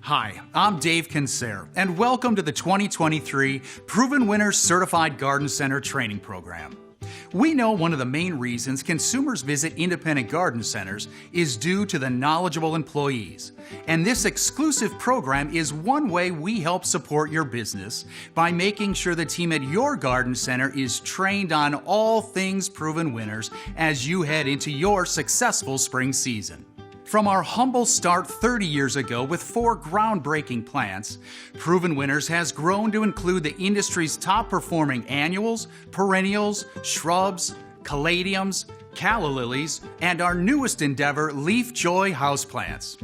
Hi, I'm Dave Kinser, and welcome to the 2023 Proven Winners Certified Garden Center Training Program. We know one of the main reasons consumers visit independent garden centers is due to the knowledgeable employees. And this exclusive program is one way we help support your business by making sure the team at your garden center is trained on all things Proven Winners as you head into your successful spring season. From our humble start 30 years ago with 4 groundbreaking plants, Proven Winners has grown to include the industry's top performing annuals, perennials, shrubs, caladiums, calla lilies, and our newest endeavor, leaf Joy Houseplants.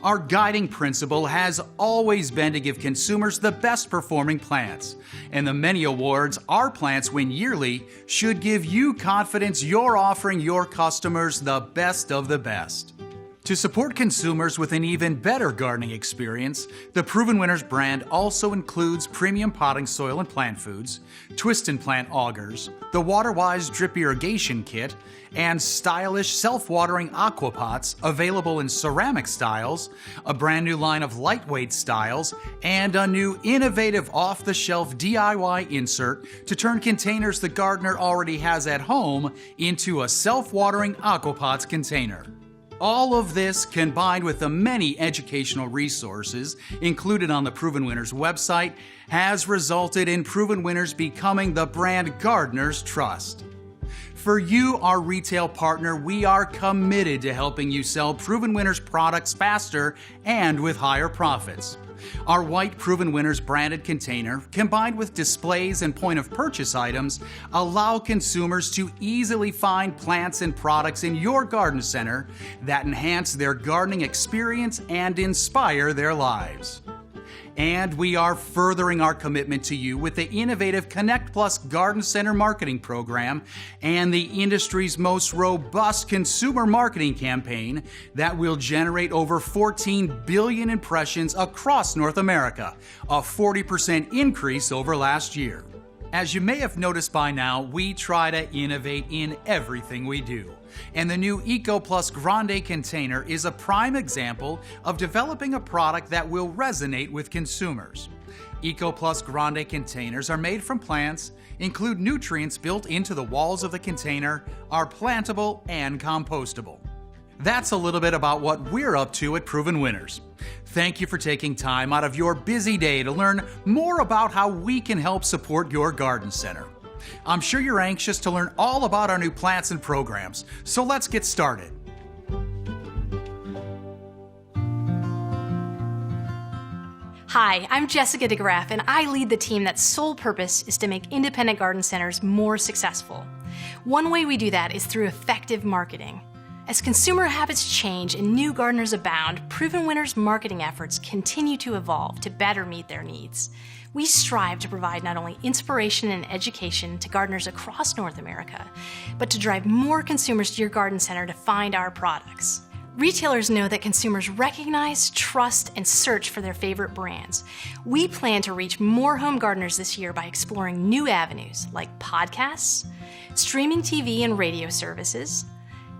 Our guiding principle has always been to give consumers the best performing plants, and the many awards our plants win yearly should give you confidence you're offering your customers the best of the best. To support consumers with an even better gardening experience, the Proven Winners brand also includes premium potting soil and plant foods, twist and plant augers, the WaterWise drip irrigation kit, and stylish self-watering aquapots available in ceramic styles, a brand new line of lightweight styles, and a new innovative off-the-shelf DIY insert to turn containers the gardener already has at home into a self-watering aquapots container. All of this, combined with the many educational resources included on the Proven Winners website, has resulted in Proven Winners becoming the brand gardeners trust. For you, our retail partner, we are committed to helping you sell Proven Winners products faster and with higher profits. Our white Proven Winners branded container, combined with displays and point of purchase items, allow consumers to easily find plants and products in your garden center that enhance their gardening experience and inspire their lives. And we are furthering our commitment to you with the innovative Connect Plus Garden Center Marketing Program and the industry's most robust consumer marketing campaign that will generate over 14 billion impressions across North America, a 40% increase over last year. As you may have noticed by now, we try to innovate in everything we do. And the new Eco Plus Grande container is a prime example of developing a product that will resonate with consumers. Eco Plus Grande containers are made from plants, include nutrients built into the walls of the container, are plantable and compostable. That's a little bit about what we're up to at Proven Winners. Thank you for taking time out of your busy day to learn more about how we can help support your garden center. I'm sure you're anxious to learn all about our new plants and programs, so let's get started. Hi, I'm Jessica DeGraff, and I lead the team that's sole purpose is to make independent garden centers more successful. One way we do that is through effective marketing. As consumer habits change and new gardeners abound, Proven Winners' marketing efforts continue to evolve to better meet their needs. We strive to provide not only inspiration and education to gardeners across North America, but to drive more consumers to your garden center to find our products. Retailers know that consumers recognize, trust, and search for their favorite brands. We plan to reach more home gardeners this year by exploring new avenues like podcasts, streaming TV and radio services,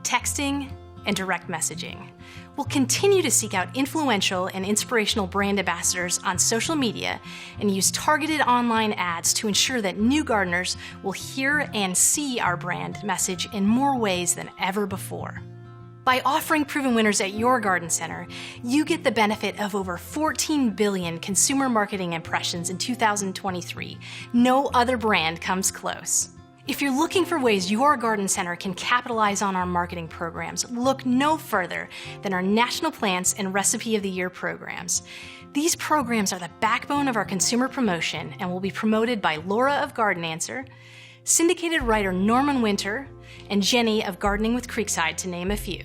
texting, and direct messaging. We'll continue to seek out influential and inspirational brand ambassadors on social media and use targeted online ads to ensure that new gardeners will hear and see our brand message in more ways than ever before. By offering Proven Winners at your garden center, you get the benefit of over 14 billion consumer marketing impressions in 2023. No other brand comes close. If you're looking for ways your garden center can capitalize on our marketing programs, look no further than our National Plants and Recipe of the Year programs. These programs are the backbone of our consumer promotion and will be promoted by Laura of Garden Answer, syndicated writer Norman Winter, and Jenny of Gardening with Creekside, to name a few.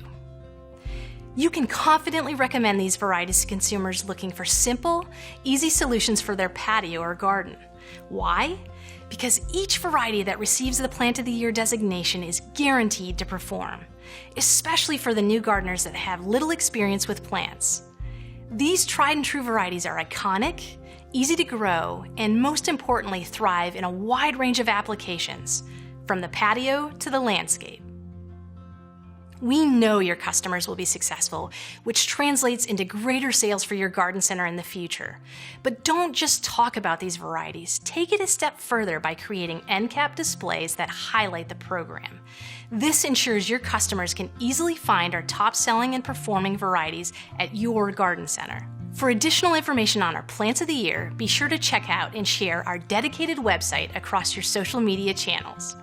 You can confidently recommend these varieties to consumers looking for simple, easy solutions for their patio or garden. Why? Because each variety that receives the Plant of the Year designation is guaranteed to perform, especially for the new gardeners that have little experience with plants. These tried and true varieties are iconic, easy to grow, and most importantly thrive in a wide range of applications, from the patio to the landscape. We know your customers will be successful, which translates into greater sales for your garden center in the future. But don't just talk about these varieties. Take it a step further by creating end cap displays that highlight the program. This ensures your customers can easily find our top-selling and performing varieties at your garden center. For additional information on our Plants of the Year, be sure to check out and share our dedicated website across your social media channels.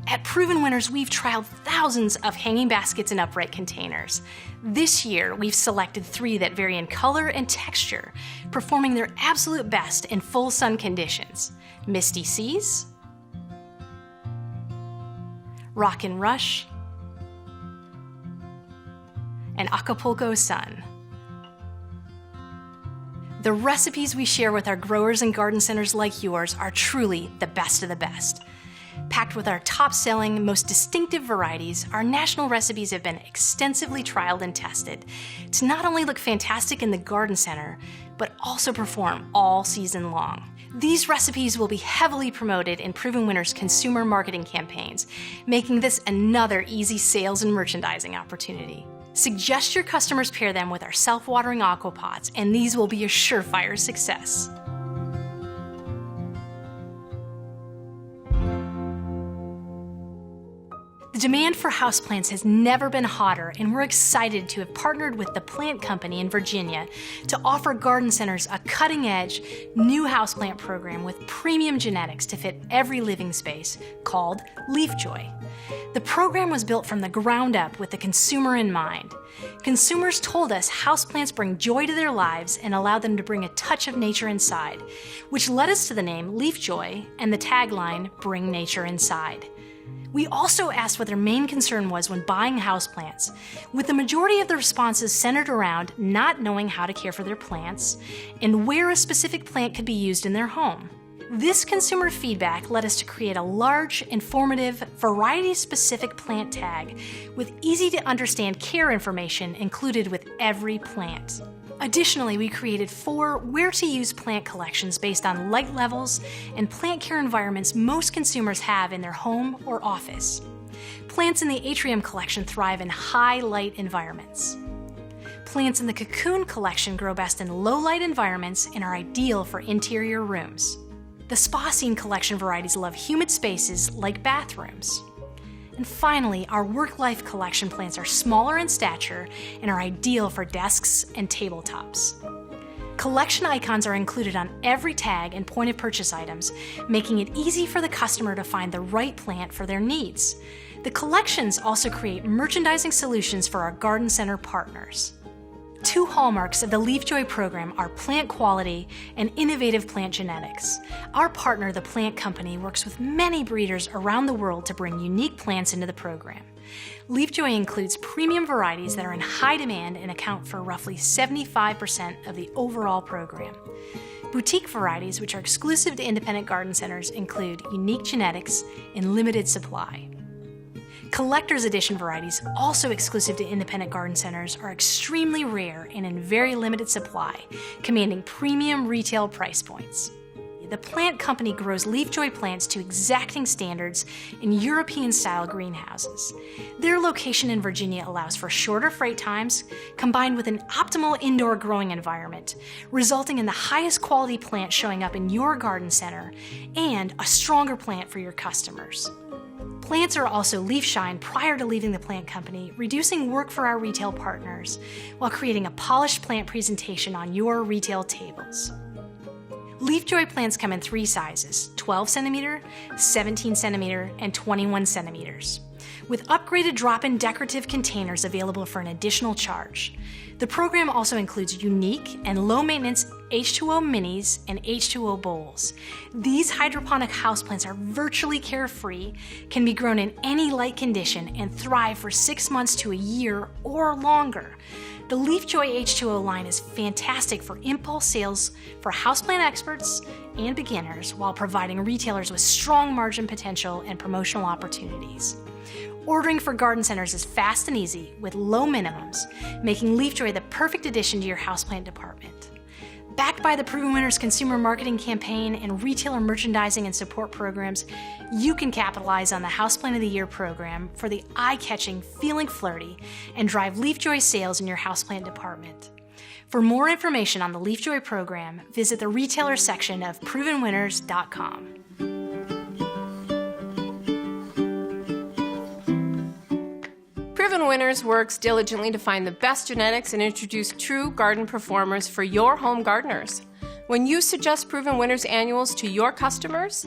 At Proven Winners, we've trialed thousands of hanging baskets and upright containers. This year, we've selected 3 that vary in color and texture, performing their absolute best in full sun conditions: Misty Seas, Rockin' Rush, and Acapulco Sun. The recipes we share with our growers and garden centers like yours are truly the best of the best. Packed with our top-selling, most distinctive varieties, our national recipes have been extensively trialed and tested to not only look fantastic in the garden center, but also perform all season long. These recipes will be heavily promoted in Proven Winners consumer marketing campaigns, making this another easy sales and merchandising opportunity. Suggest your customers pair them with our self-watering aquapots, and these will be a surefire success. The demand for houseplants has never been hotter, and we're excited to have partnered with the Plant Company in Virginia to offer garden centers a cutting-edge, new houseplant program with premium genetics to fit every living space called LeafJoy. The program was built from the ground up with the consumer in mind. Consumers told us houseplants bring joy to their lives and allow them to bring a touch of nature inside, which led us to the name LeafJoy and the tagline, "Bring Nature Inside." We also asked what their main concern was when buying houseplants, with the majority of the responses centered around not knowing how to care for their plants and where a specific plant could be used in their home. This consumer feedback led us to create a large, informative, variety-specific plant tag with easy-to-understand care information included with every plant. Additionally, we created 4 where-to-use plant collections based on light levels and plant care environments most consumers have in their home or office. Plants in the Atrium collection thrive in high-light environments. Plants in the Cocoon collection grow best in low-light environments and are ideal for interior rooms. The Spa Scene collection varieties love humid spaces like bathrooms. And finally, our Work-Life collection plants are smaller in stature and are ideal for desks and tabletops. Collection icons are included on every tag and point of purchase items, making it easy for the customer to find the right plant for their needs. The collections also create merchandising solutions for our garden center partners. 2 hallmarks of the LeafJoy program are plant quality and innovative plant genetics. Our partner, the Plant Company, works with many breeders around the world to bring unique plants into the program. LeafJoy includes premium varieties that are in high demand and account for roughly 75% of the overall program. Boutique varieties, which are exclusive to independent garden centers, include unique genetics in limited supply. Collector's edition varieties, also exclusive to independent garden centers, are extremely rare and in very limited supply, commanding premium retail price points. The Plant Company grows LeafJoy plants to exacting standards in European-style greenhouses. Their location in Virginia allows for shorter freight times, combined with an optimal indoor growing environment, resulting in the highest quality plant showing up in your garden center and a stronger plant for your customers. Plants are also leaf shined prior to leaving the Plant Company, reducing work for our retail partners while creating a polished plant presentation on your retail tables. LeafJoy plants come in 3 sizes, 12 cm, 17 cm, and 21 cm, with upgraded drop-in decorative containers available for an additional charge. The program also includes unique and low-maintenance H2O minis and H2O bowls. These hydroponic houseplants are virtually carefree, can be grown in any light condition, and thrive for 6 months to a year or longer. The LeafJoy H2O line is fantastic for impulse sales for houseplant experts and beginners, while providing retailers with strong margin potential and promotional opportunities. Ordering for garden centers is fast and easy with low minimums, making LeafJoy the perfect addition to your houseplant department. Backed by the Proven Winners consumer marketing campaign and retailer merchandising and support programs, you can capitalize on the Houseplant of the Year program for the eye-catching Feeling Flirty and drive LeafJoy sales in your houseplant department. For more information on the LeafJoy program, visit the retailer section of provenwinners.com. Proven Winners works diligently to find the best genetics and introduce true garden performers for your home gardeners. When you suggest Proven Winners annuals to your customers,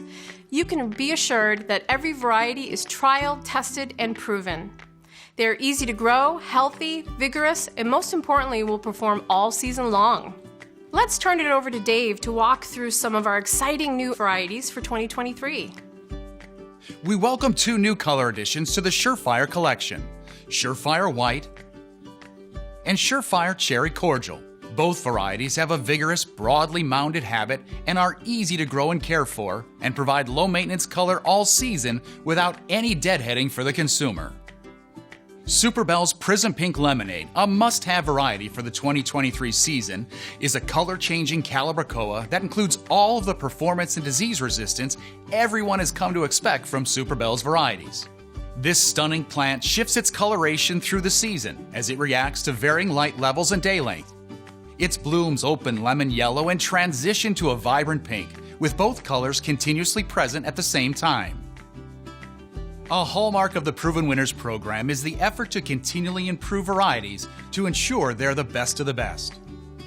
you can be assured that every variety is trialed, tested, and proven. They're easy to grow, healthy, vigorous, and most importantly, will perform all season long. Let's turn it over to Dave to walk through some of our exciting new varieties for 2023. We welcome 2 new color additions to the Surefire collection, Surefire White and Surefire Cherry Cordial. Both varieties have a vigorous, broadly mounded habit and are easy to grow and care for, and provide low-maintenance color all season without any deadheading for the consumer. Super Bell's Prism Pink Lemonade, a must-have variety for the 2023 season, is a color-changing Calibrachoa that includes all of the performance and disease resistance everyone has come to expect from Super Bell's varieties. This stunning plant shifts its coloration through the season as it reacts to varying light levels and day length. Its blooms open lemon yellow and transition to a vibrant pink, with both colors continuously present at the same time. A hallmark of the Proven Winners program is the effort to continually improve varieties to ensure they're the best of the best.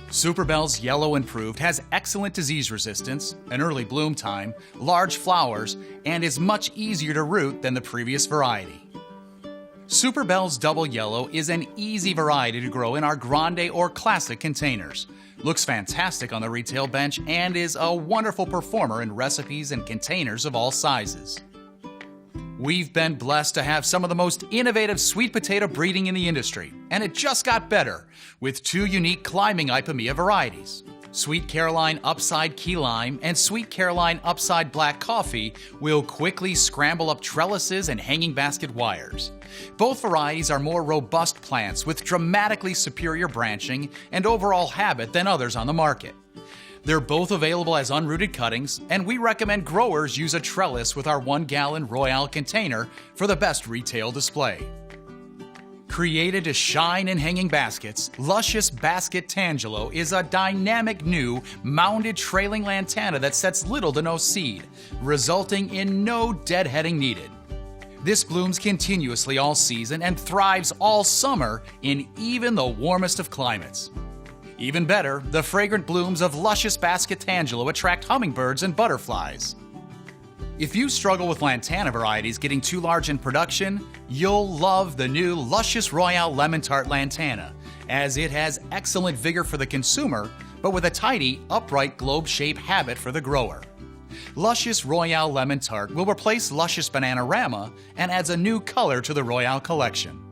Super Bell's Yellow Improved has excellent disease resistance, an early bloom time, large flowers, and is much easier to root than the previous variety. Super Bell's Double Yellow is an easy variety to grow in our Grande or Classic containers. Looks fantastic on the retail bench and is a wonderful performer in recipes and containers of all sizes. We've been blessed to have some of the most innovative sweet potato breeding in the industry, and it just got better with 2 unique climbing Ipomoea varieties. Sweet Caroline Upside Key Lime and Sweet Caroline Upside Black Coffee will quickly scramble up trellises and hanging basket wires. Both varieties are more robust plants with dramatically superior branching and overall habit than others on the market. They're both available as unrooted cuttings, and we recommend growers use a trellis with our 1-gallon Royale container for the best retail display. Created to shine in hanging baskets, Luscious Basket Tangelo is a dynamic new mounded trailing lantana that sets little to no seed, resulting in no deadheading needed. This blooms continuously all season and thrives all summer in even the warmest of climates. Even better, the fragrant blooms of Luscious Basket Tangelo attract hummingbirds and butterflies. If you struggle with lantana varieties getting too large in production, you'll love the new Luscious Royale Lemon Tart Lantana, as it has excellent vigor for the consumer, but with a tidy, upright globe-shaped habit for the grower. Luscious Royale Lemon Tart will replace Luscious Bananarama and adds a new color to the Royale collection.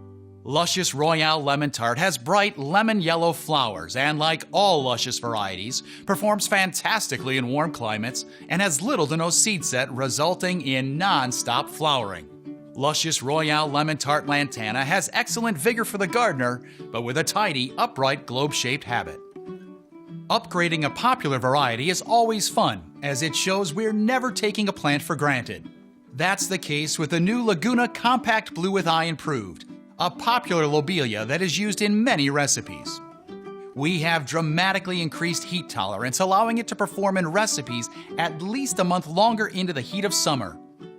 Luscious Royale Lemon Tart has bright lemon yellow flowers and, like all Luscious varieties, performs fantastically in warm climates and has little to no seed set, resulting in non-stop flowering. Luscious Royale Lemon Tart Lantana has excellent vigor for the gardener, but with a tidy, upright, globe-shaped habit. Upgrading a popular variety is always fun, as it shows we're never taking a plant for granted. That's the case with the new Laguna Compact Blue with Eye Improved, a popular lobelia that is used in many recipes. We have dramatically increased heat tolerance, allowing it to perform in recipes at least a month longer into the heat of summer.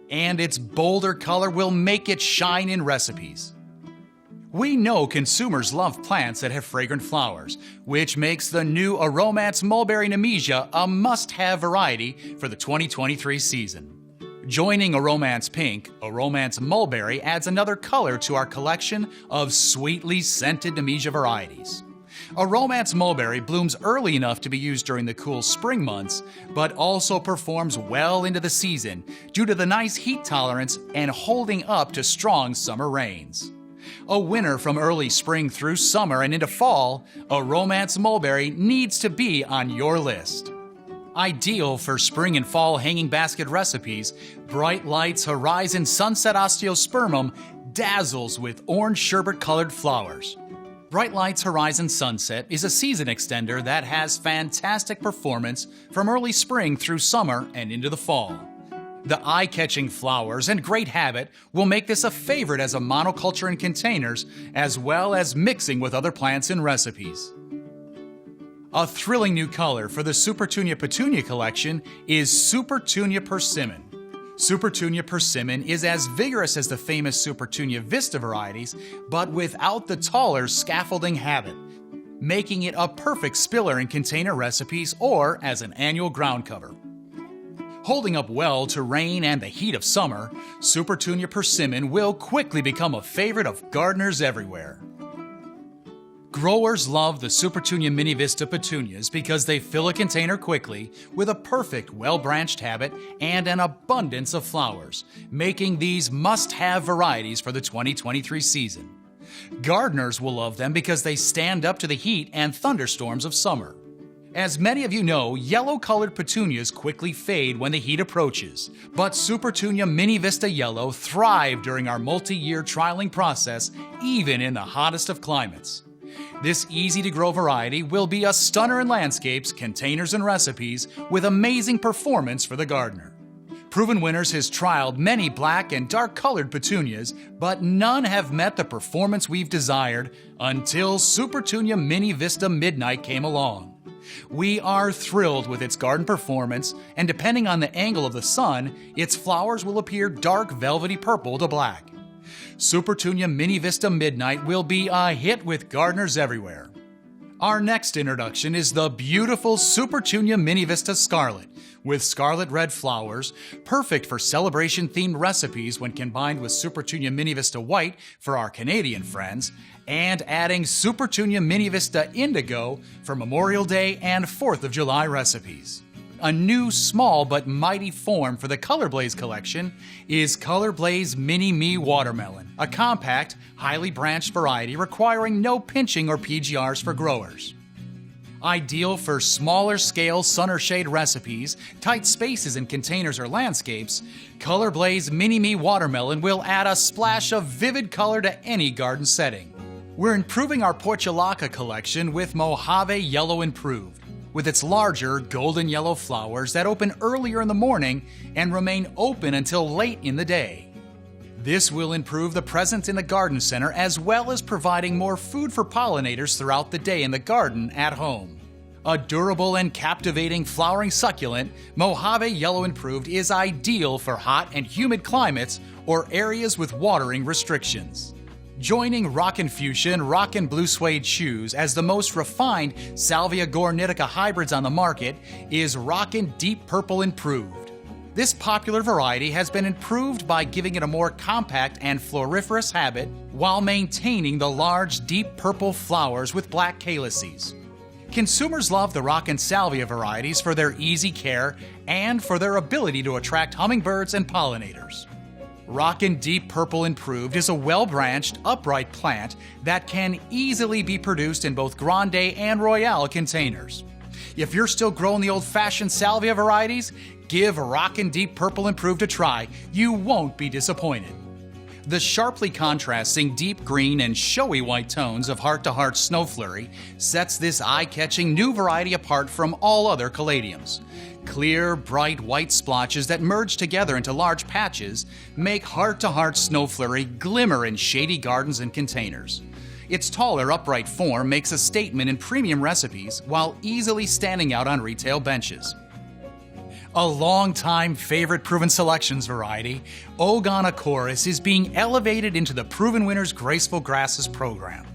And its bolder color will make it shine in recipes. We know consumers love plants that have fragrant flowers, which makes the new Aromance Mulberry Nemesia a must-have variety for the 2023 season. Joining Aromance Pink, Aromance Mulberry adds another color to our collection of sweetly scented Nemesia varieties. Aromance Mulberry blooms early enough to be used during the cool spring months, but also performs well into the season due to the nice heat tolerance and holding up to strong summer rains. A winner from early spring through summer and into fall, Aromance Mulberry needs to be on your list. Ideal for spring and fall hanging basket recipes, Bright Lights Horizon Sunset Osteospermum dazzles with orange sherbet-colored flowers. Bright Lights Horizon Sunset is a season extender that has fantastic performance from early spring through summer and into the fall. The eye-catching flowers and great habit will make this a favorite as a monoculture in containers, as well as mixing with other plants in recipes. A thrilling new color for the Supertunia Petunia collection is Supertunia Persimmon. Supertunia Persimmon is as vigorous as the famous Supertunia Vista varieties, but without the taller scaffolding habit, making it a perfect spiller in container recipes or as an annual ground cover. Holding up well to rain and the heat of summer, Supertunia Persimmon will quickly become a favorite of gardeners everywhere. Growers love the Supertunia Mini Vista petunias because they fill a container quickly with a perfect well-branched habit and an abundance of flowers, making these must-have varieties for the 2023 season. Gardeners will love them because they stand up to the heat and thunderstorms of summer. As many of you know, yellow-colored petunias quickly fade when the heat approaches, but Supertunia Mini Vista Yellow thrive during our multi-year trialing process, even in the hottest of climates. This easy-to-grow variety will be a stunner in landscapes, containers, and recipes with amazing performance for the gardener. Proven Winners has trialed many black and dark-colored petunias, but none have met the performance we've desired until Supertunia Mini Vista Midnight came along. We are thrilled with its garden performance, and depending on the angle of the sun, its flowers will appear dark velvety purple to black. Supertunia Mini Vista Midnight will be a hit with gardeners everywhere. Our next introduction is the beautiful Supertunia Mini Vista Scarlet, with scarlet red flowers, perfect for celebration-themed recipes when combined with Supertunia Mini Vista White for our Canadian friends, and adding Supertunia Mini Vista Indigo for Memorial Day and 4th of July recipes. A new small but mighty form for the Color Blaze collection is Color Blaze Mini Me Watermelon, a compact, highly branched variety requiring no pinching or PGRs for growers. Ideal for smaller scale sun or shade recipes, tight spaces in containers or landscapes, Color Blaze Mini Me Watermelon will add a splash of vivid color to any garden setting. We're improving our Portulaca collection with Mojave Yellow Improved, with its larger golden yellow flowers that open earlier in the morning and remain open until late in the day. This will improve the presence in the garden center as well as providing more food for pollinators throughout the day in the garden at home. A durable and captivating flowering succulent, Mojave Yellow Improved is ideal for hot and humid climates or areas with watering restrictions. Joining Rockin' Fuchsia and Rockin' Blue Suede shoes as the most refined Salvia gornitica hybrids on the market is Rockin' Deep Purple Improved. This popular variety has been improved by giving it a more compact and floriferous habit while maintaining the large deep purple flowers with black calyces. Consumers love the Rockin' Salvia varieties for their easy care and for their ability to attract hummingbirds and pollinators. Rockin' Deep Purple Improved is a well-branched, upright plant that can easily be produced in both Grande and Royale containers. If you're still growing the old-fashioned Salvia varieties, give Rockin' Deep Purple Improved a try. You won't be disappointed. The sharply contrasting deep green and showy white tones of Heart to Heart Snow Flurry sets this eye-catching new variety apart from all other caladiums. Clear, bright white splotches that merge together into large patches make Heart to Heart Snow Flurry glimmer in shady gardens and containers. Its taller, upright form makes a statement in premium recipes while easily standing out on retail benches. A long-time favorite Proven Selections variety, Ogon Acorus is being elevated into the Proven Winners Graceful Grasses program.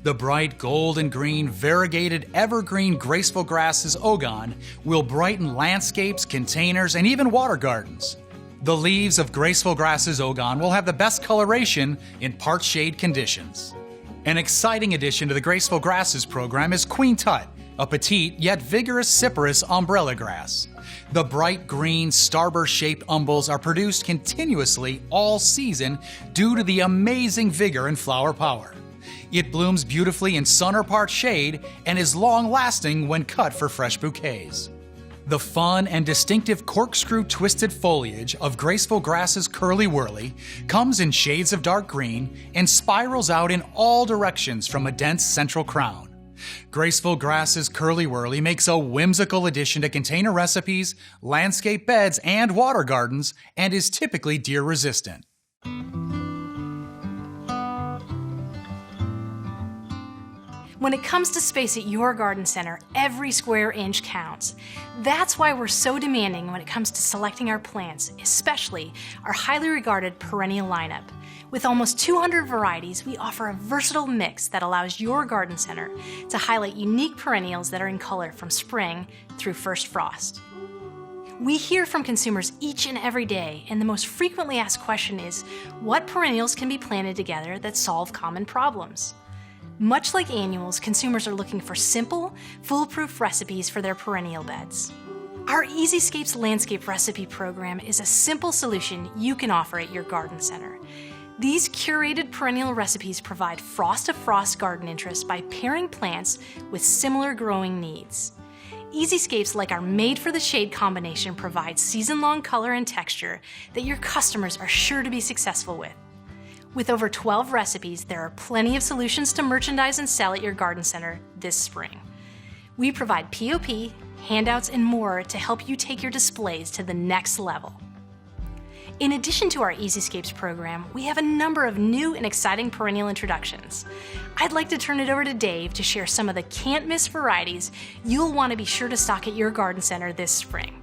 The bright gold and green variegated evergreen graceful grasses Ogon will brighten landscapes, containers, and even water gardens. The leaves of graceful grasses Ogon will have the best coloration in part shade conditions. An exciting addition to the Graceful Grasses program is Queen Tut, a petite yet vigorous cyperus umbrella grass. The bright green starburst-shaped umbels are produced continuously all season due to the amazing vigor and flower power. It blooms beautifully in sun or part shade and is long-lasting when cut for fresh bouquets. The fun and distinctive corkscrew twisted foliage of graceful grass's Curly Whirly comes in shades of dark green and spirals out in all directions from a dense central crown. Graceful Grass's Curly Whirly makes a whimsical addition to container recipes, landscape beds, and water gardens, and is typically deer resistant. When it comes to space at your garden center, every square inch counts. That's why we're so demanding when it comes to selecting our plants, especially our highly regarded perennial lineup. With almost 200 varieties, we offer a versatile mix that allows your garden center to highlight unique perennials that are in color from spring through first frost. We hear from consumers each and every day, and the most frequently asked question is, what perennials can be planted together that solve common problems? Much like annuals, consumers are looking for simple, foolproof recipes for their perennial beds. Our Easyscapes Landscape Recipe Program is a simple solution you can offer at your garden center. These curated perennial recipes provide frost-to-frost garden interest by pairing plants with similar growing needs. Easyscapes, like our made-for-the-shade combination, provide season-long color and texture that your customers are sure to be successful with. With over 12 recipes, there are plenty of solutions to merchandise and sell at your garden center this spring. We provide POP, handouts, and more to help you take your displays to the next level. In addition to our Easyscapes program, we have a number of new and exciting perennial introductions. I'd like to turn it over to Dave to share some of the can't-miss varieties you'll want to be sure to stock at your garden center this spring.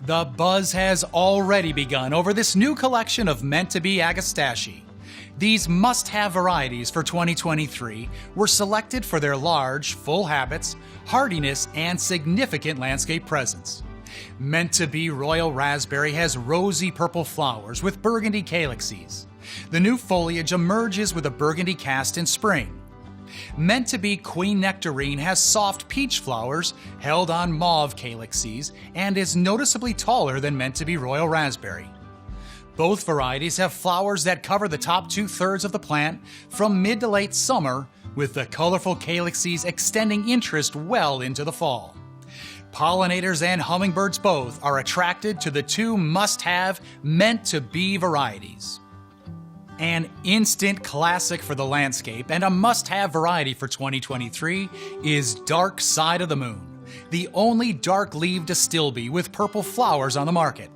The buzz has already begun over this new collection of meant-to-be agastaceae. These must-have varieties for 2023 were selected for their large, full habits, hardiness, and significant landscape presence. Meant-to-be Royal Raspberry has rosy purple flowers with burgundy calyxes. The new foliage emerges with a burgundy cast in spring. Meant-to-be Queen Nectarine has soft peach flowers held on mauve calyxes and is noticeably taller than Meant-to-be Royal Raspberry. Both varieties have flowers that cover the top 2/3 of the plant from mid to late summer, with the colorful calyxes extending interest well into the fall. Pollinators and hummingbirds both are attracted to the two must-have meant-to-be varieties. An instant classic for the landscape and a must-have variety for 2023 is Dark Side of the Moon, the only dark-leaved astilbe with purple flowers on the market.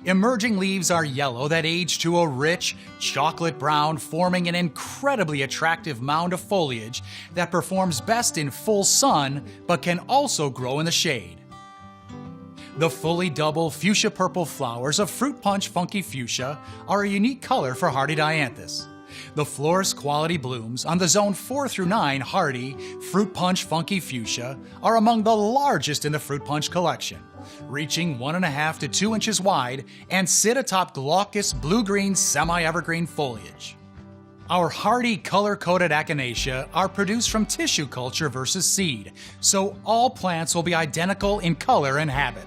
Emerging leaves are yellow that age to a rich chocolate brown, forming an incredibly attractive mound of foliage that performs best in full sun but can also grow in the shade. The fully double fuchsia purple flowers of Fruit Punch Funky Fuchsia are a unique color for hardy dianthus. The florist quality blooms on the zone 4 through 9 hardy Fruit Punch Funky Fuchsia are among the largest in the Fruit Punch collection, reaching 1.5 to 2 inches wide and sit atop glaucous blue-green semi-evergreen foliage. Our hardy color-coded echinacea are produced from tissue culture versus seed, so all plants will be identical in color and habit.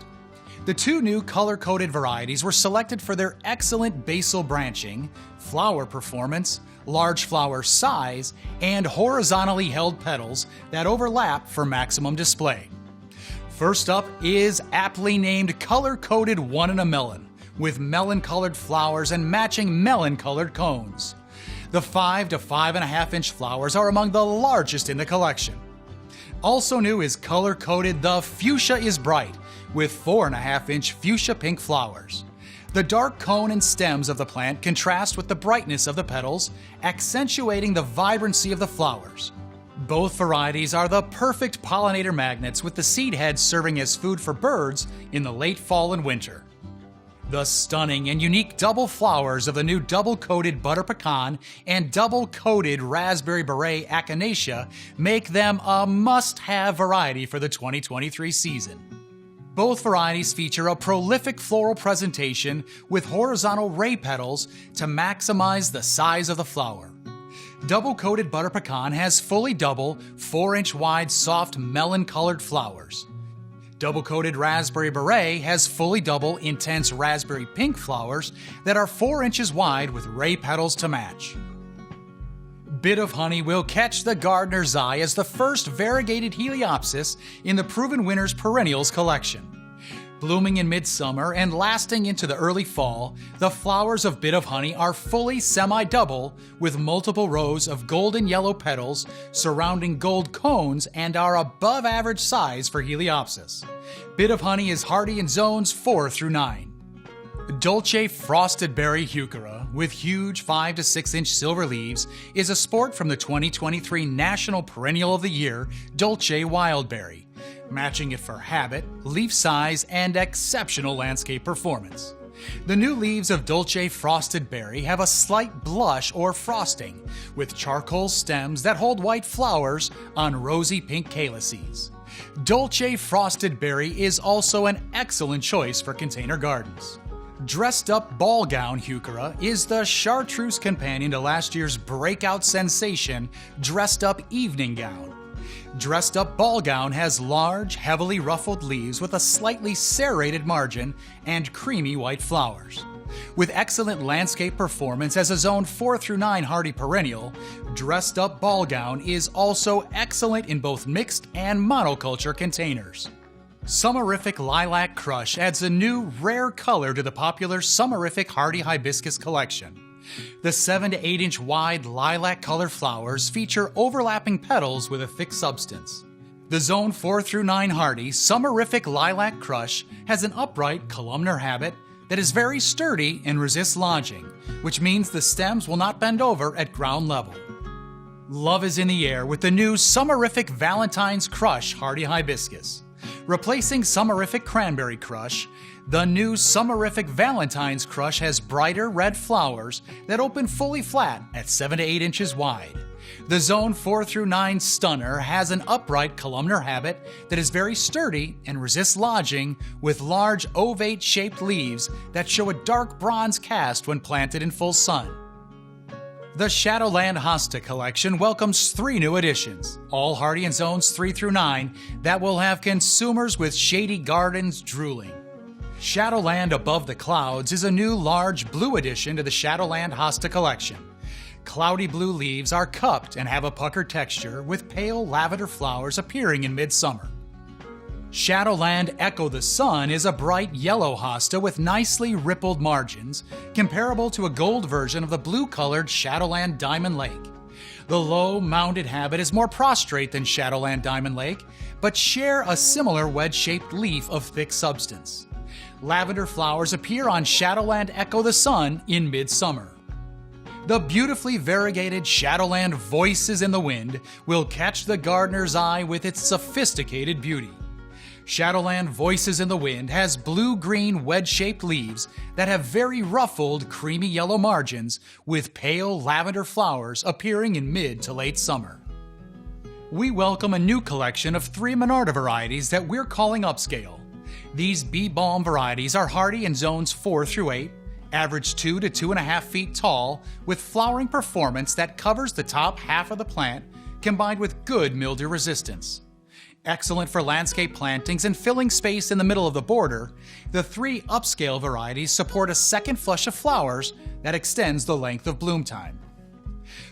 The two new color-coded varieties were selected for their excellent basal branching, flower performance, large flower size, and horizontally held petals that overlap for maximum display. First up is aptly named color-coded One in a Melon, with melon-colored flowers and matching melon-colored cones. The 5 to 5.5 inch flowers are among the largest in the collection. Also new is color-coded The Fuchsia is Bright, with 4.5 inch fuchsia pink flowers. The dark cone and stems of the plant contrast with the brightness of the petals, accentuating the vibrancy of the flowers. Both varieties are the perfect pollinator magnets, with the seed heads serving as food for birds in the late fall and winter. The stunning and unique double flowers of the new double-coated butter pecan and double-coated raspberry beret echinacea make them a must-have variety for the 2023 season. Both varieties feature a prolific floral presentation with horizontal ray petals to maximize the size of the flower. Double-coated butter pecan has fully double, 4-inch wide soft melon-colored flowers. Double-coated raspberry beret has fully double intense raspberry pink flowers that are 4 inches wide with ray petals to match. Bit of Honey will catch the gardener's eye as the first variegated Heliopsis in the Proven Winners Perennials collection. Blooming in midsummer and lasting into the early fall, the flowers of Bit of Honey are fully semi-double with multiple rows of golden yellow petals surrounding gold cones and are above average size for Heliopsis. Bit of Honey is hardy in zones 4 through 9. Dolce Frosted Berry Heuchera, with huge 5 to 6 inch silver leaves, is a sport from the 2023 National Perennial of the Year, Dolce Wildberry, matching it for habit, leaf size, and exceptional landscape performance. The new leaves of Dolce Frosted Berry have a slight blush or frosting, with charcoal stems that hold white flowers on rosy pink calyces. Dolce Frosted Berry is also an excellent choice for container gardens. Dressed Up Ball Gown Heuchera is the chartreuse companion to last year's breakout sensation, Dressed Up Evening Gown. Dressed Up Ball Gown has large, heavily ruffled leaves with a slightly serrated margin and creamy white flowers. With excellent landscape performance as a zone 4 through 9 hardy perennial, Dressed Up Ball Gown is also excellent in both mixed and monoculture containers. Summerific Lilac Crush adds a new, rare color to the popular Summerific Hardy Hibiscus collection. The 7 to 8 inch wide lilac colored flowers feature overlapping petals with a thick substance. The Zone 4 through 9 hardy Summerific Lilac Crush has an upright columnar habit that is very sturdy and resists lodging, which means the stems will not bend over at ground level. Love is in the air with the new Summerific Valentine's Crush Hardy Hibiscus. Replacing Summerific Cranberry Crush, the new Summerific Valentine's Crush has brighter red flowers that open fully flat at 7 to 8 inches wide. The Zone 4 through 9 Stunner has an upright columnar habit that is very sturdy and resists lodging, with large ovate-shaped leaves that show a dark bronze cast when planted in full sun. The Shadowland Hosta collection welcomes 3 new additions, all hardy in zones 3 through 9, that will have consumers with shady gardens drooling. Shadowland Above the Clouds is a new large blue addition to the Shadowland Hosta collection. Cloudy blue leaves are cupped and have a puckered texture, with pale lavender flowers appearing in midsummer. Shadowland Echo the Sun is a bright yellow hosta with nicely rippled margins, comparable to a gold version of the blue-colored Shadowland Diamond Lake. The low, mounded habit is more prostrate than Shadowland Diamond Lake, but share a similar wedge-shaped leaf of thick substance. Lavender flowers appear on Shadowland Echo the Sun in midsummer. The beautifully variegated Shadowland Voices in the Wind will catch the gardener's eye with its sophisticated beauty. Shadowland Voices in the Wind has blue-green wedge-shaped leaves that have very ruffled, creamy yellow margins with pale lavender flowers appearing in mid to late summer. We welcome a new collection of 3 Monarda varieties that we're calling Upscale. These bee balm varieties are hardy in zones 4 through 8, average 2 to 2.5 feet tall, with flowering performance that covers the top half of the plant, combined with good mildew resistance. Excellent for landscape plantings and filling space in the middle of the border, the 3 upscale varieties support a second flush of flowers that extends the length of bloom time.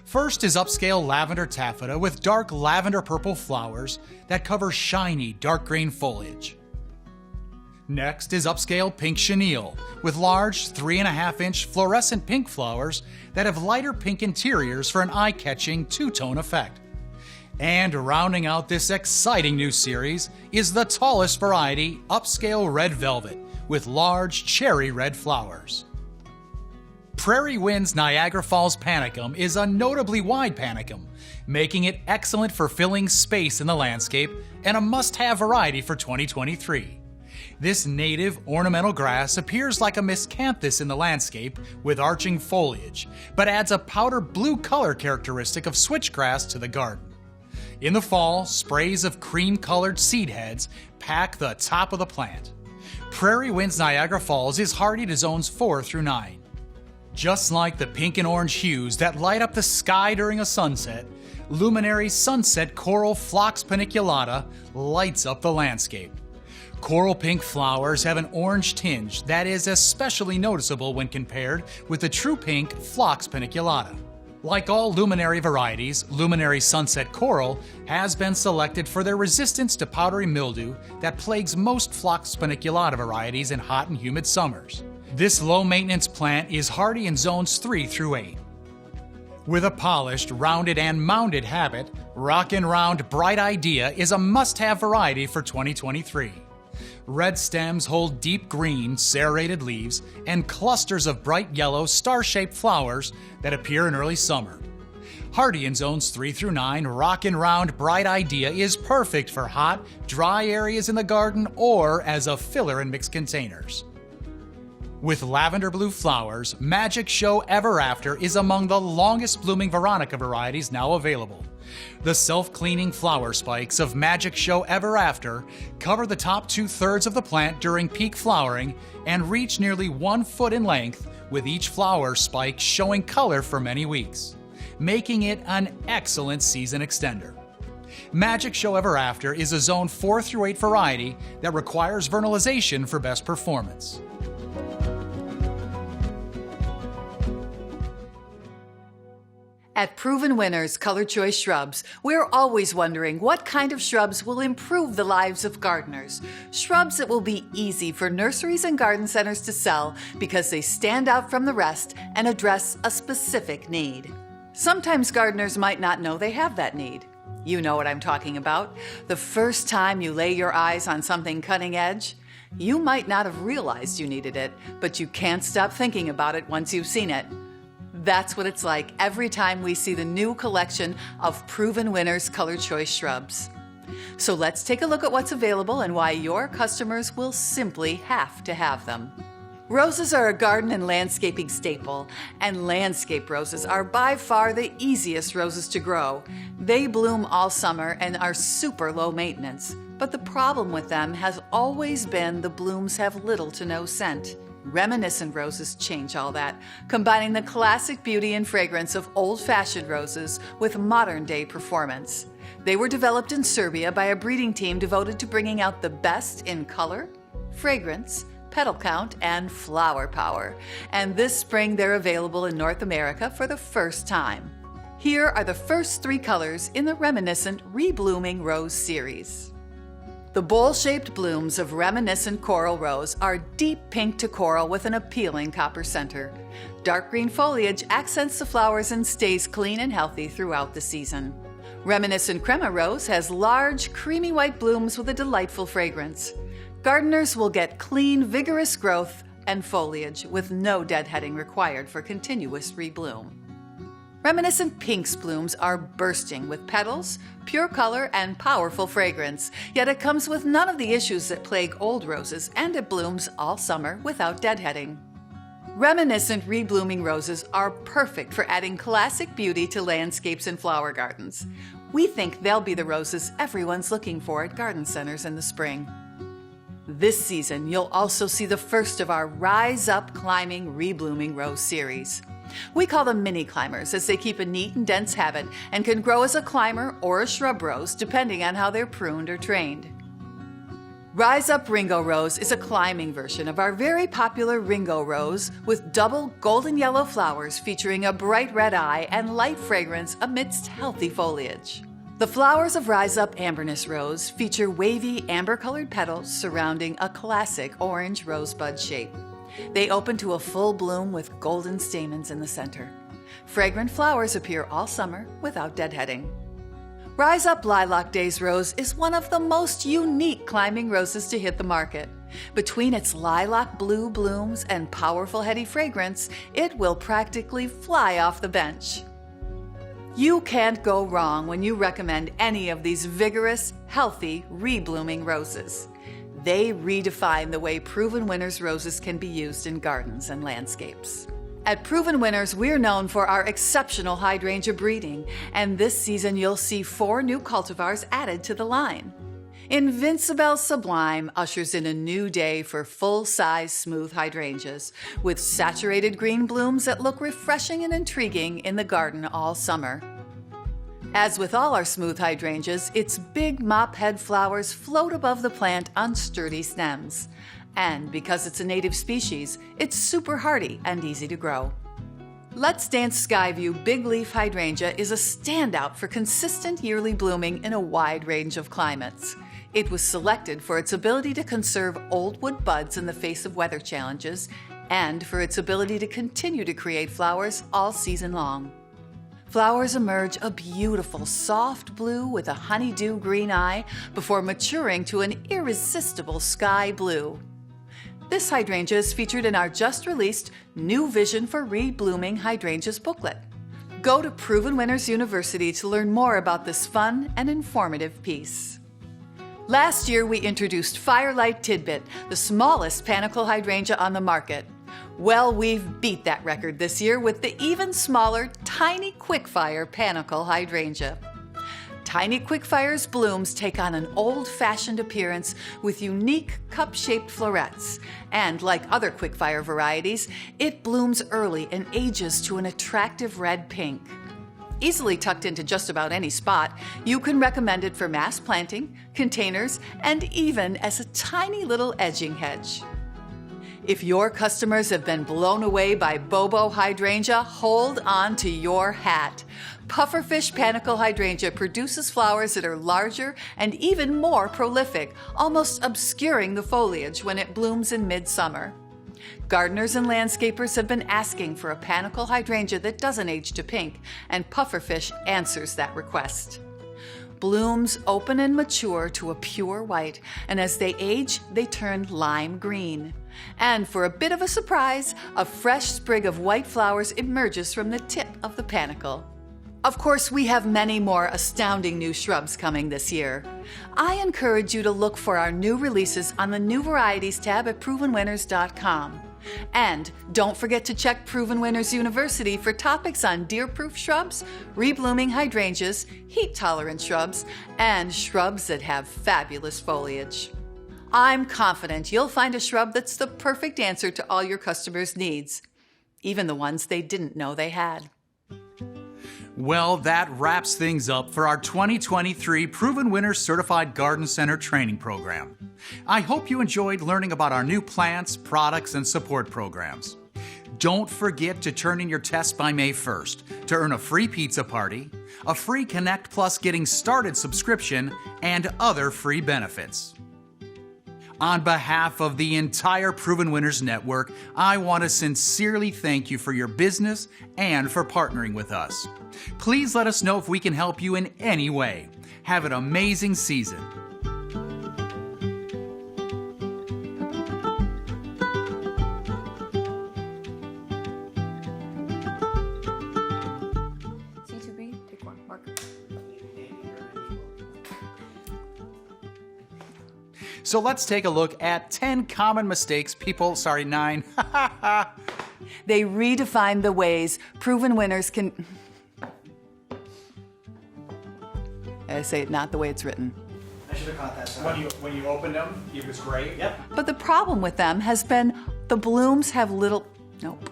First is Upscale Lavender Taffeta with dark lavender purple flowers that cover shiny dark green foliage. Next is Upscale Pink Chenille with large 3.5 inch fluorescent pink flowers that have lighter pink interiors for an eye-catching two-tone effect. And rounding out this exciting new series is the tallest variety, Upscale Red Velvet, with large cherry red flowers. Prairie Wind's Niagara Falls Panicum is a notably wide panicum, making it excellent for filling space in the landscape and a must-have variety for 2023. This native ornamental grass appears like a miscanthus in the landscape with arching foliage, but adds a powder blue color characteristic of switchgrass to the garden. In the fall, sprays of cream-colored seed heads pack the top of the plant. Prairie Wind's Niagara Falls is hardy to zones 4 through 9. Just like the pink and orange hues that light up the sky during a sunset, Luminary Sunset Coral Phlox paniculata lights up the landscape. Coral pink flowers have an orange tinge that is especially noticeable when compared with the true pink Phlox paniculata. Like all luminary varieties, luminary sunset coral has been selected for their resistance to powdery mildew that plagues most Phlox spaniculata varieties in hot and humid summers. This low-maintenance plant is hardy in zones 3 through 8. With a polished, rounded, and mounded habit, Rockin' Round Bright Idea is a must-have variety for 2023. Red stems hold deep green, serrated leaves and clusters of bright yellow, star-shaped flowers that appear in early summer. Hardy in zones 3 through 9, Rockin' Round Bright Idea is perfect for hot, dry areas in the garden or as a filler in mixed containers. With lavender blue flowers, Magic Show Ever After is among the longest blooming Veronica varieties now available. The self-cleaning flower spikes of Magic Show Ever After cover the top 2/3 of the plant during peak flowering and reach nearly 1 foot in length, with each flower spike showing color for many weeks, making it an excellent season extender. Magic Show Ever After is a zone 4 through 8 variety that requires vernalization for best performance. At Proven Winners Color Choice Shrubs, we're always wondering what kind of shrubs will improve the lives of gardeners. Shrubs that will be easy for nurseries and garden centers to sell because they stand out from the rest and address a specific need. Sometimes gardeners might not know they have that need. You know what I'm talking about. The first time you lay your eyes on something cutting edge, you might not have realized you needed it, but you can't stop thinking about it once you've seen it. That's what it's like every time we see the new collection of Proven Winners Color Choice Shrubs. So let's take a look at what's available and why your customers will simply have to have them. Roses are a garden and landscaping staple, and landscape roses are by far the easiest roses to grow. They bloom all summer and are super low maintenance, but the problem with them has always been the blooms have little to no scent. Reminiscent roses change all that, combining the classic beauty and fragrance of old-fashioned roses with modern-day performance. They were developed in Serbia by a breeding team devoted to bringing out the best in color, fragrance, petal count, and flower power. And this spring they're available in North America for the first time. Here are the first 3 colors in the Reminiscent Reblooming Rose series. The bowl-shaped blooms of Reminiscent Coral Rose are deep pink to coral with an appealing copper center. Dark green foliage accents the flowers and stays clean and healthy throughout the season. Reminiscent Crema Rose has large, creamy white blooms with a delightful fragrance. Gardeners will get clean, vigorous growth and foliage with no deadheading required for continuous rebloom. Reminiscent Pinks blooms are bursting with petals, pure color, and powerful fragrance, yet it comes with none of the issues that plague old roses, and it blooms all summer without deadheading. Reminiscent reblooming roses are perfect for adding classic beauty to landscapes and flower gardens. We think they'll be the roses everyone's looking for at garden centers in the spring. This season, you'll also see the first of our Rise Up Climbing Reblooming Rose series. We call them mini climbers as they keep a neat and dense habit and can grow as a climber or a shrub rose depending on how they're pruned or trained. Rise Up Ringo Rose is a climbing version of our very popular Ringo Rose with double golden yellow flowers featuring a bright red eye and light fragrance amidst healthy foliage. The flowers of Rise Up Amberness Rose feature wavy amber-colored petals surrounding a classic orange rosebud shape. They open to a full bloom with golden stamens in the center. Fragrant flowers appear all summer without deadheading. Rise Up Lilac Days Rose is one of the most unique climbing roses to hit the market. Between its lilac blue blooms and powerful heady fragrance, it will practically fly off the bench. You can't go wrong when you recommend any of these vigorous, healthy, reblooming roses. They redefine the way Proven Winners roses can be used in gardens and landscapes. At Proven Winners, we're known for our exceptional hydrangea breeding, and this season you'll see 4 new cultivars added to the line. Invincibel Sublime ushers in a new day for full-size smooth hydrangeas, with saturated green blooms that look refreshing and intriguing in the garden all summer. As with all our smooth hydrangeas, its big mop-head flowers float above the plant on sturdy stems. And because it's a native species, it's super hardy and easy to grow. Let's Dance Skyview Big Leaf Hydrangea is a standout for consistent yearly blooming in a wide range of climates. It was selected for its ability to conserve old wood buds in the face of weather challenges and for its ability to continue to create flowers all season long. Flowers emerge a beautiful soft blue with a honeydew green eye before maturing to an irresistible sky blue. This hydrangea is featured in our just-released New Vision for Reblooming Hydrangeas booklet. Go to Proven Winners University to learn more about this fun and informative piece. Last year, we introduced Firelight Tidbit, the smallest panicle hydrangea on the market. Well, we've beat that record this year with the even smaller Tiny Quickfire Panicle Hydrangea. Tiny Quickfire's blooms take on an old-fashioned appearance with unique cup-shaped florets, and like other Quickfire varieties, it blooms early and ages to an attractive red-pink. Easily tucked into just about any spot, you can recommend it for mass planting, containers, and even as a tiny little edging hedge. If your customers have been blown away by Bobo Hydrangea, hold on to your hat. Pufferfish Panicle Hydrangea produces flowers that are larger and even more prolific, almost obscuring the foliage when it blooms in midsummer. Gardeners and landscapers have been asking for a panicle hydrangea that doesn't age to pink, and Pufferfish answers that request. Blooms open and mature to a pure white, and as they age, they turn lime green. And for a bit of a surprise, a fresh sprig of white flowers emerges from the tip of the panicle. Of course, we have many more astounding new shrubs coming this year. I encourage you to look for our new releases on the New Varieties tab at provenwinners.com. And don't forget to check Proven Winners University for topics on deer-proof shrubs, reblooming hydrangeas, heat-tolerant shrubs, and shrubs that have fabulous foliage. I'm confident you'll find a shrub that's the perfect answer to all your customers' needs, even the ones they didn't know they had. Well, that wraps things up for our 2023 Proven Winners Certified Garden Center training program. I hope you enjoyed learning about our new plants, products, and support programs. Don't forget to turn in your test by May 1st to earn a free pizza party, a free Connect Plus Getting Started subscription, and other free benefits. On behalf of the entire Proven Winners Network, I want to sincerely thank you for your business and for partnering with us. Please let us know if we can help you in any way. Have an amazing season. C2B, take one, marker. So let's take a look at 10 common mistakes people, 9. They redefine the ways Proven Winners can... I say it not the way it's written. I should have caught that. Sorry. When you opened them, it was great. Yep. But the problem with them has been the blooms have little... Nope.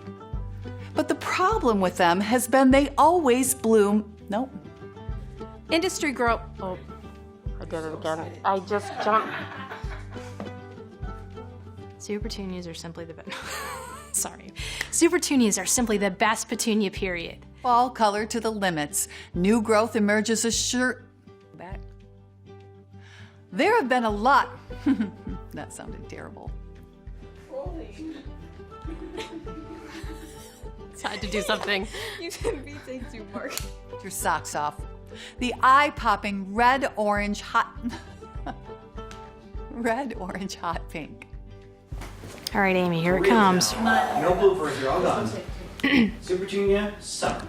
But the problem with them has been they always bloom... Nope. Industry grow... Oh, I did it again. I just jumped. Supertunias are simply the best. Sorry. Supertunias are simply the best petunia, period. Fall color to the limits. New growth emerges as sure... Back. There have been a lot... That sounded terrible. I had to do something. You didn't beat take two, Mark. Get your socks off. The eye-popping red-orange hot... red-orange hot pink. All right, Amy, here it comes. No bloopers, you're all gone. Super Junior, summer.